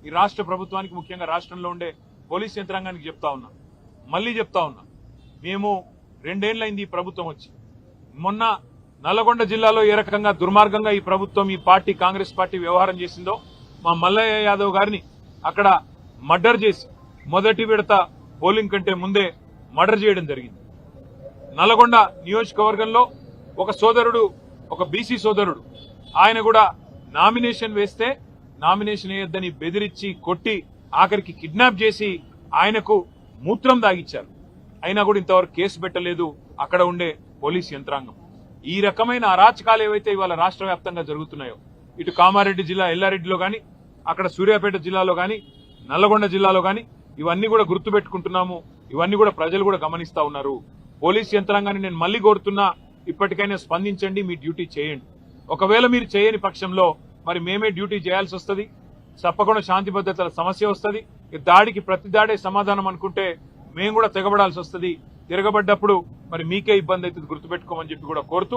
ఈ రాష్ట్ర ప్రభుత్వానికి ముఖ్యంగా రాష్ట్రంలో ఉండే పోలీస్ యంత్రాంగానికి చెప్తా ఉన్నా, మళ్ళీ చెప్తా ఉన్నా, మేము 2 ఏళ్లైంది ఈ ప్రభుత్వం వచ్చి. మొన్న నల్లగొండ జిల్లాలో ఏ రకంగా దుర్మార్గంగా ఈ ప్రభుత్వం, ఈ పార్టీ, కాంగ్రెస్ పార్టీ వ్యవహారం చేసిందో, మా మల్లయ్య యాదవ్ గారిని అక్కడ మర్డర్ చేసి మొదటి విడత పోలింగ్ కంటే ముందే మర్డర్ చేయడం జరిగింది. నల్లగొండ నియోజకవర్గంలో ఒక సోదరుడు, ఒక బీసీ సోదరుడు, ఆయన కూడా నామినేషన్ వేస్తే నామినేషన్ వేయొద్దని బెదిరించి కొట్టి ఆఖరికి కిడ్నాప్ చేసి ఆయనకు మూత్రం దాగిచ్చారు. అయినా కూడా ఇంతవరకు కేసు పెట్టలేదు అక్కడ ఉండే పోలీస్ యంత్రాంగం. ఈ రకమైన అరాచకాలు ఏవైతే ఇవాళ రాష్ట్ర వ్యాప్తంగా జరుగుతున్నాయో, ఇటు కామారెడ్డి జిల్లా ఎల్లారెడ్డిలో గాని, అక్కడ సూర్యాపేట జిల్లాలో గాని, నల్లగొండ జిల్లాలో గాని, ఇవన్నీ కూడా గుర్తుపెట్టుకుంటున్నాము. ఇవన్నీ కూడా ప్రజలు కూడా గమనిస్తా ఉన్నారు. పోలీస్ యంత్రాంగాన్ని నేను మళ్ళీ కోరుతున్నా, ఇప్పటికైనా స్పందించండి, మీ డ్యూటీ చేయండి. ఒకవేళ మీరు చేయని పక్షంలో మరి మేమే డ్యూటీ చేయాల్సి వస్తుంది. తప్పకుండా శాంతి భద్రతల సమస్య వస్తుంది. దాడికి ప్రతి దాడే సమాధానం అనుకుంటే మేము కూడా తెగబడాల్సి వస్తుంది. తిరగబడ్డప్పుడు మరి మీకే ఇబ్బంది అవుతుంది, గుర్తుపెట్టుకోమని చెప్పి కూడా కోరుతూ